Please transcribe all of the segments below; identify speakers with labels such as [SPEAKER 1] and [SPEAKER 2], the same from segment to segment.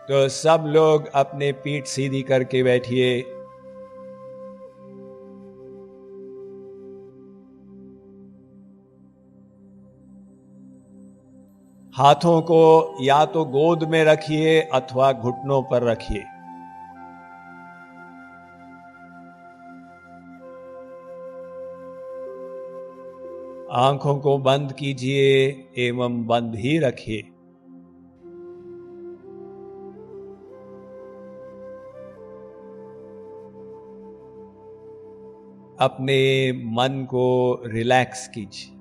[SPEAKER 1] तो सब लोग अपने पीठ सीधी करके बैठिए। हाथों को या तो गोद में रखिए अथवा घुटनों पर रखिए। आंखों को बंद कीजिए एवं बंद ही रखिए। अपने मन को रिलैक्स कीजिए।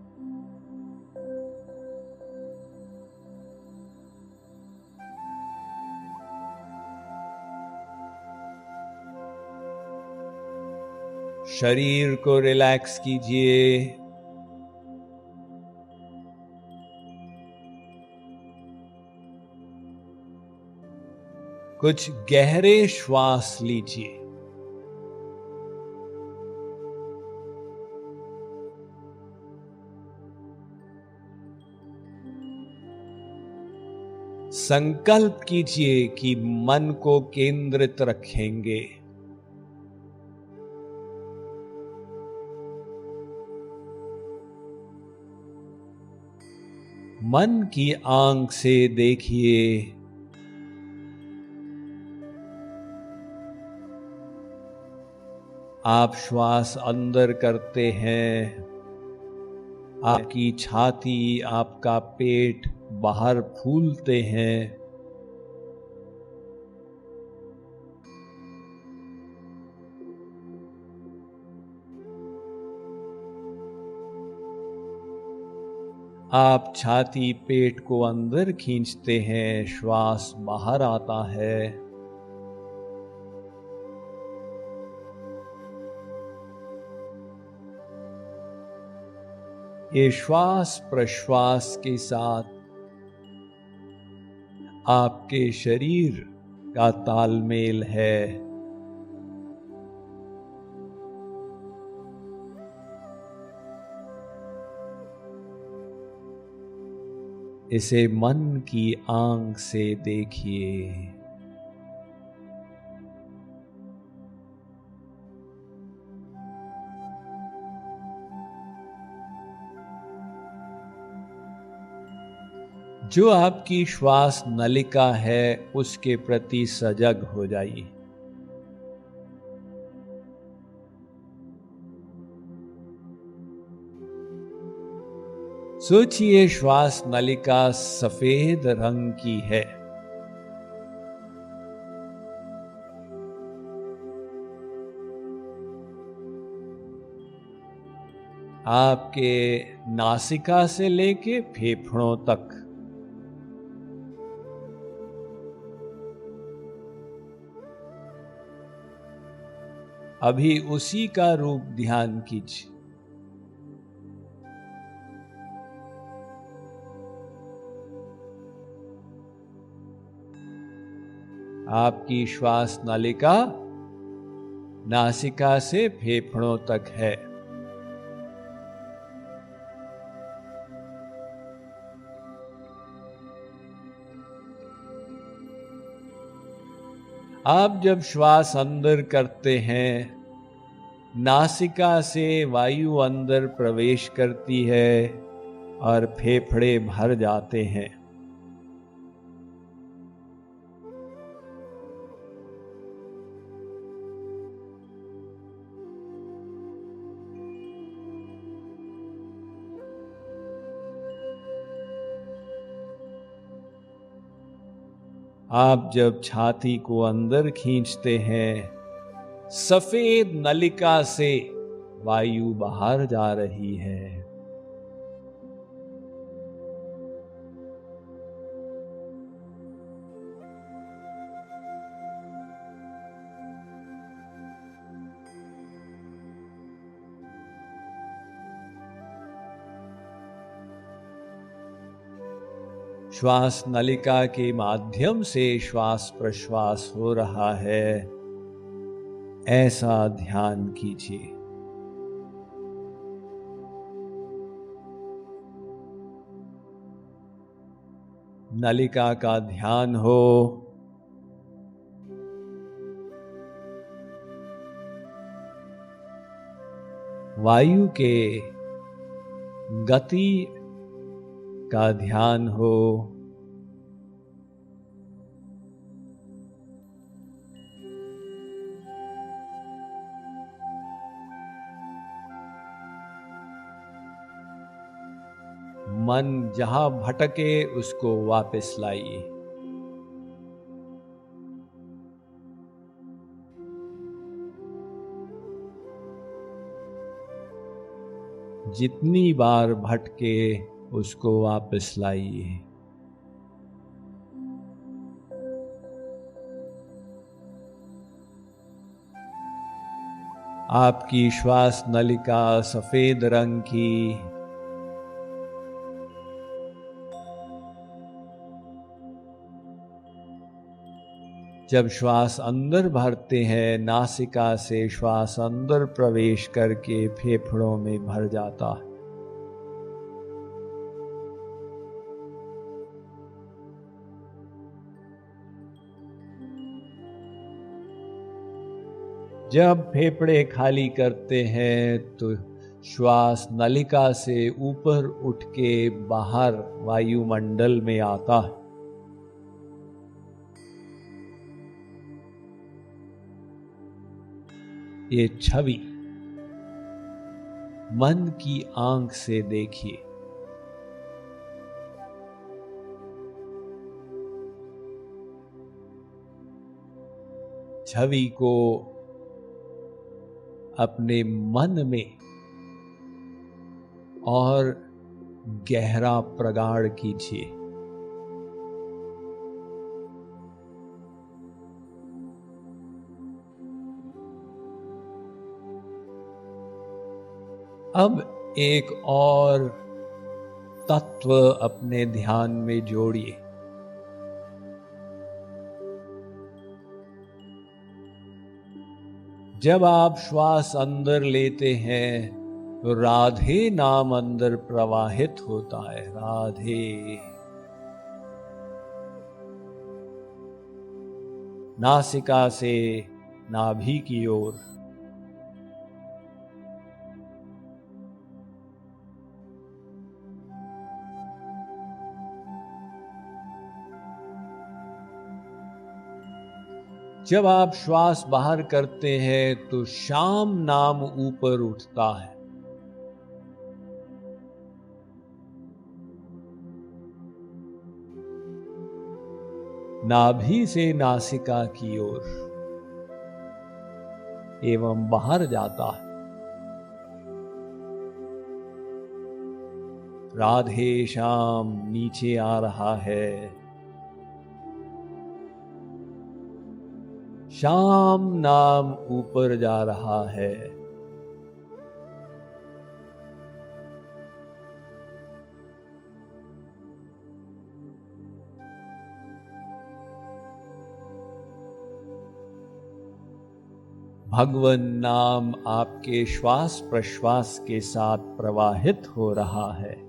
[SPEAKER 1] शरीर को रिलैक्स कीजिए। कुछ गहरे श्वास लीजिए। संकल्प कीजिए कि मन को केंद्रित रखेंगे। मन की आंख से देखिए। आप श्वास अंदर करते हैं, आपकी छाती, आपका पेट बाहर फूलते हैं। आप छाती पेट को अंदर खींचते हैं, श्वास बाहर आता है। ये श्वास प्रश्वास के साथ आपके शरीर का तालमेल है। इसे मन की आंख से देखिए। जो आपकी श्वास नलिका है उसके प्रति सजग हो जाइए। सोचिए श्वास नलिका सफेद रंग की है। आपके नासिका से लेके फेफड़ों तक अभी उसी का रूप ध्यान कीजिए। आपकी श्वास नलिका नासिका से फेफड़ों तक है। आप जब श्वास अंदर करते हैं, नासिका से वायु अंदर प्रवेश करती है और फेफड़े भर जाते हैं। आप जब छाती को अंदर खींचते हैं, सफेद नलिका से वायु बाहर जा रही है। श्वास नलिका के माध्यम से श्वास प्रश्वास हो रहा है, ऐसा ध्यान कीजिए। नलिका का ध्यान हो, वायु के गति का ध्यान हो। मन जहां भटके उसको वापस लाइए। जितनी बार भटके उसको वापस लाइए। आपकी श्वास नलिका सफेद रंग की, जब श्वास अंदर भरते हैं नासिका से श्वास अंदर प्रवेश करके फेफड़ों में भर जाता है। जब फेफड़े खाली करते हैं तो श्वास नलिका से ऊपर उठ के बाहर वायुमंडल में आता है। ये छवि मन की आंख से देखिए। छवि को अपने मन में और गहरा प्रगाढ़ कीजिए। अब एक और तत्व अपने ध्यान में जोड़िए। जब आप श्वास अंदर लेते हैं तो राधे नाम अंदर प्रवाहित होता है। राधे। नासिका से नाभि की ओर। जब आप श्वास बाहर करते हैं तो शाम नाम ऊपर उठता है। नाभि से नासिका की ओर एवं बाहर जाता है। राधे श्याम नीचे आ रहा है। श्याम नाम ऊपर जा रहा है। भगवन नाम आपके श्वास प्रश्वास के साथ प्रवाहित हो रहा है।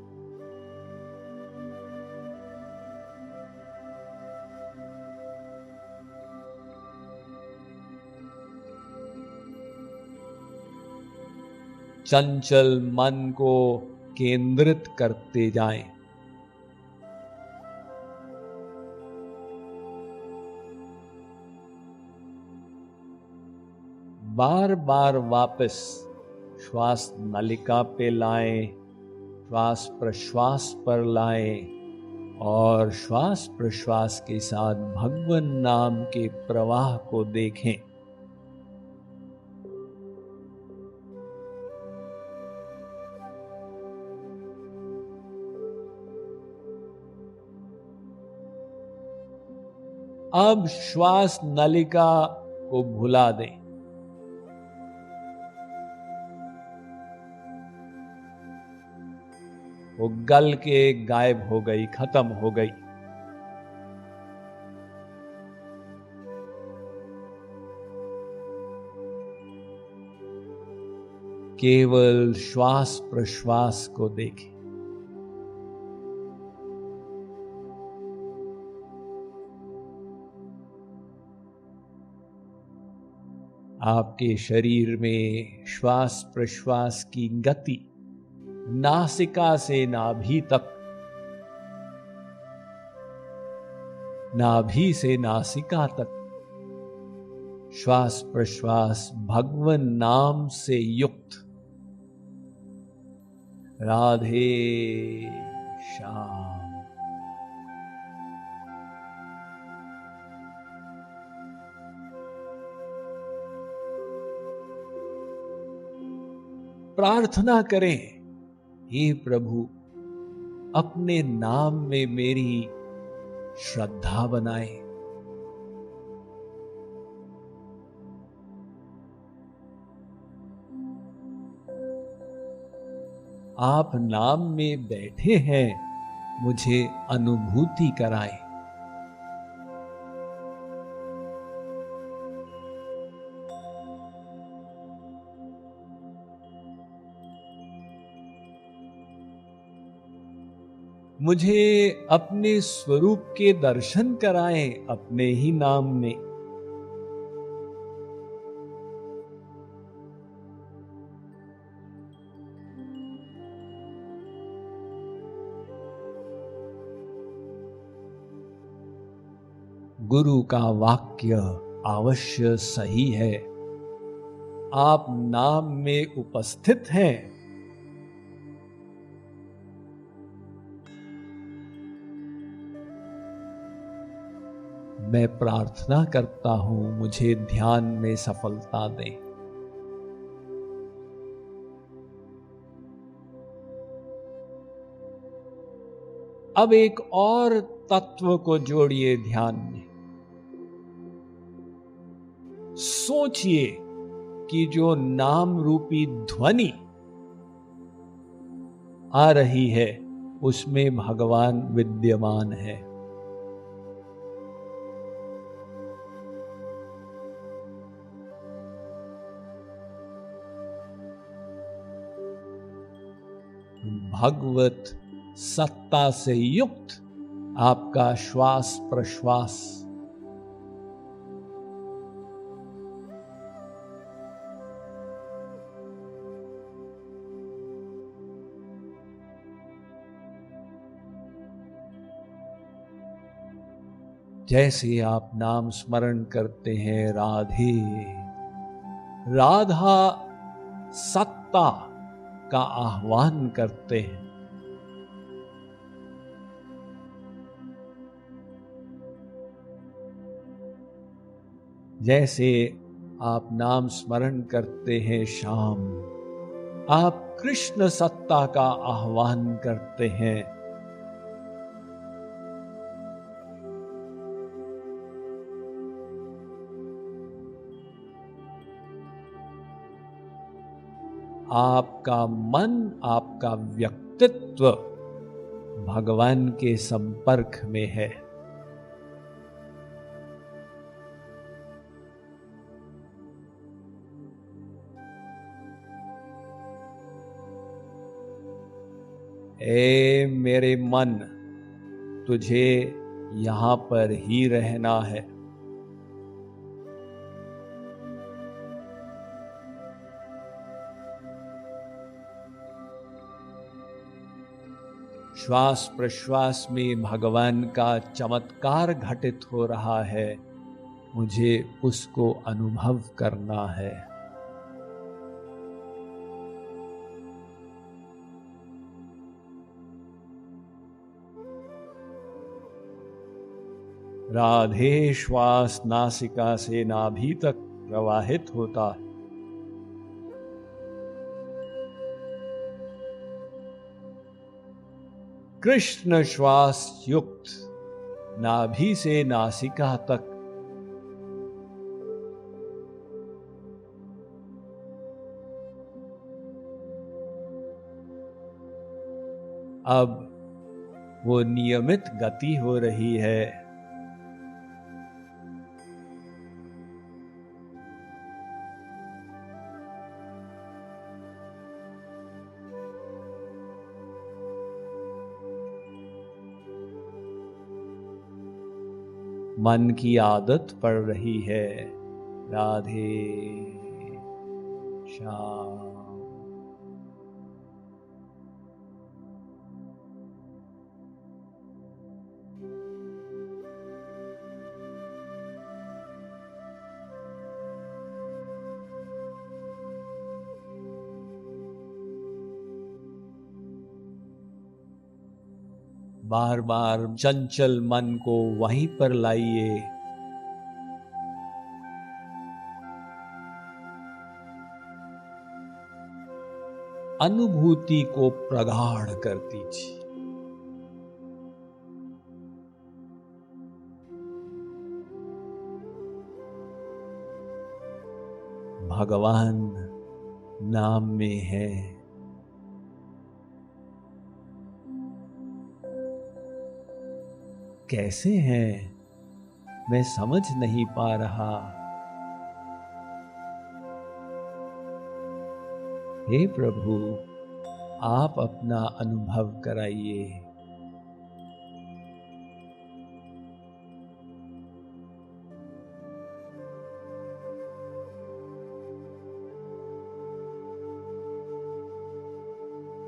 [SPEAKER 1] चंचल मन को केंद्रित करते जाएं। बार बार वापस श्वास नलिका पे लाएं, श्वास प्रश्वास पर लाएं और श्वास प्रश्वास के साथ भगवन नाम के प्रवाह को देखें। अब श्वास नलिका को भुला दें। वो गल के गायब हो गई, खत्म हो गई। केवल श्वास प्रश्वास को देखें। आपके शरीर में श्वास प्रश्वास की गति नासिका से नाभि तक, नाभि से नासिका तक श्वास प्रश्वास भगवन नाम से युक्त। राधे श्याम। प्रार्थना करें, हे प्रभु अपने नाम में मेरी श्रद्धा बनाए। आप नाम में बैठे हैं, मुझे अनुभूति कराएं। मुझे अपने स्वरूप के दर्शन कराएं अपने ही नाम में। गुरु का वाक्य अवश्य सही है। आप नाम में उपस्थित हैं। मैं प्रार्थना करता हूं, मुझे ध्यान में सफलता दें। अब एक और तत्व को जोड़िए ध्यान में। सोचिए कि जो नाम रूपी ध्वनि आ रही है उसमें भगवान विद्यमान है। भगवत सत्ता से युक्त आपका श्वास प्रश्वास, जैसे आप नाम स्मरण करते हैं राधे, राधा सत्ता का आह्वान करते हैं। जैसे आप नाम स्मरण करते हैं श्याम, आप कृष्ण सत्ता का आह्वान करते हैं। आपका मन, आपका व्यक्तित्व भगवान के संपर्क में है। ए मेरे मन, तुझे यहां पर ही रहना है। श्वास प्रश्वास में भगवान का चमत्कार घटित हो रहा है, मुझे उसको अनुभव करना है। राधे श्वास नासिका से नाभि तक प्रवाहित होता है। कृष्ण श्वास युक्त नाभि से नासिका तक अब वो नियमित गति हो रही है। मन की आदत पड़ रही है, राधे श्याम। बार बार चंचल मन को वहीं पर लाइए। अनुभूति को प्रगाढ़ कर दीजिए। भगवान नाम में है। कैसे हैं मैं समझ नहीं पा रहा। हे प्रभु, आप अपना अनुभव कराइए।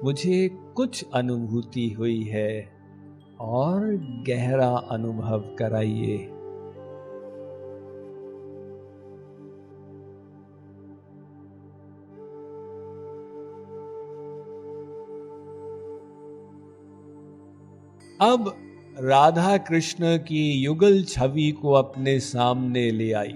[SPEAKER 1] मुझे कुछ अनुभूति हुई है और गहरा अनुभव कराइए। अब राधा कृष्ण की युगल छवि को अपने सामने ले आई।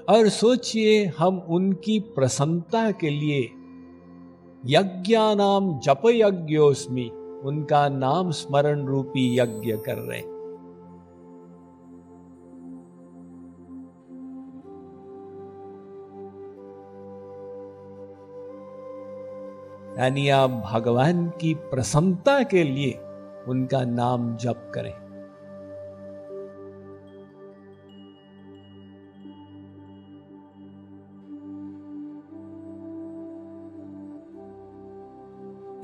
[SPEAKER 1] और सोचिए, हम उनकी प्रसन्नता के लिए यज्ञानाम जप यज्ञोस्मि, उनका नाम स्मरण रूपी यज्ञ कर रहे हैं। यानी आप भगवान की प्रसन्नता के लिए उनका नाम जप करें।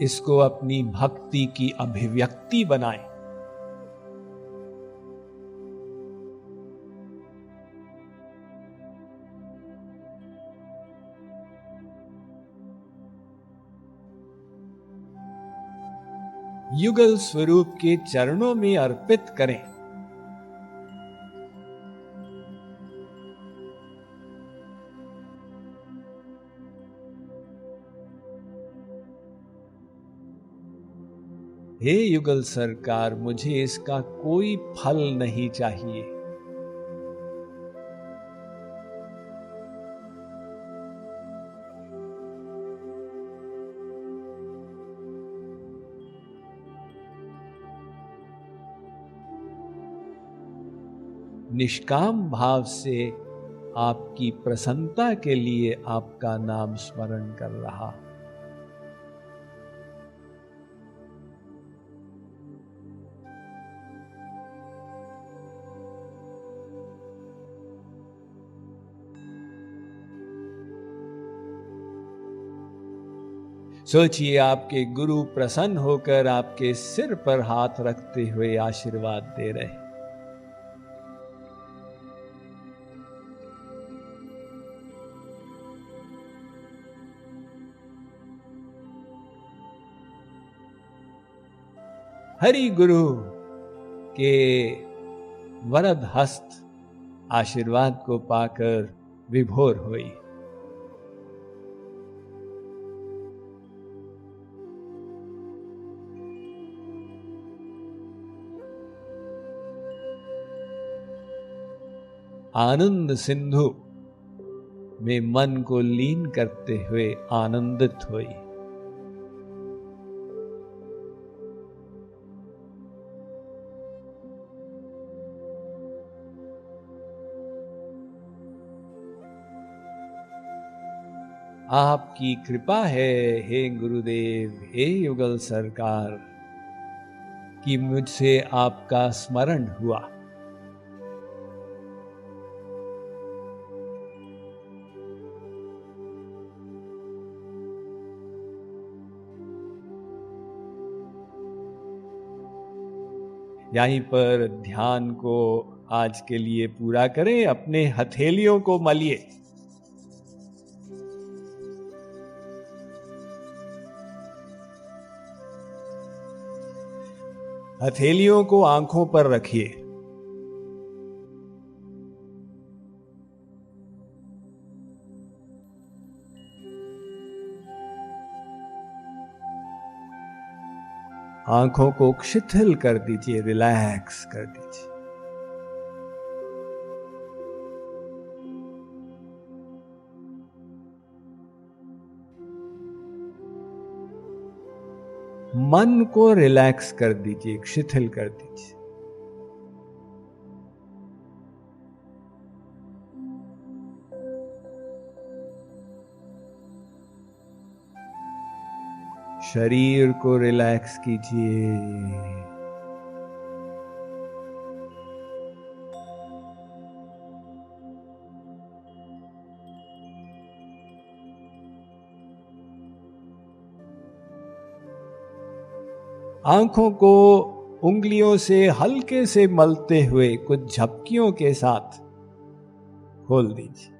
[SPEAKER 1] इसको अपनी भक्ति की अभिव्यक्ति बनाएं। युगल स्वरूप के चरणों में अर्पित करें। हे युगल सरकार, मुझे इसका कोई फल नहीं चाहिए। निष्काम भाव से आपकी प्रसन्नता के लिए आपका नाम स्मरण कर रहा। सोचिए, आपके गुरु प्रसन्न होकर आपके सिर पर हाथ रखते हुए आशीर्वाद दे रहे। हरि गुरु के वरद हस्त आशीर्वाद को पाकर विभोर हुई। आनंद सिंधु में मन को लीन करते हुए आनंदित हुई। आपकी कृपा है हे गुरुदेव, हे युगल सरकार, कि मुझसे आपका स्मरण हुआ। यहीं पर ध्यान को आज के लिए पूरा करें। अपने हथेलियों को मलिए। हथेलियों को आंखों पर रखिए। आंखों को शिथिल कर दीजिए, रिलैक्स कर दीजिए। मन को रिलैक्स कर दीजिए, शिथिल कर दीजिए। शरीर को रिलैक्स कीजिए। आंखों को उंगलियों से हल्के से मलते हुए कुछ झपकियों के साथ खोल दीजिए।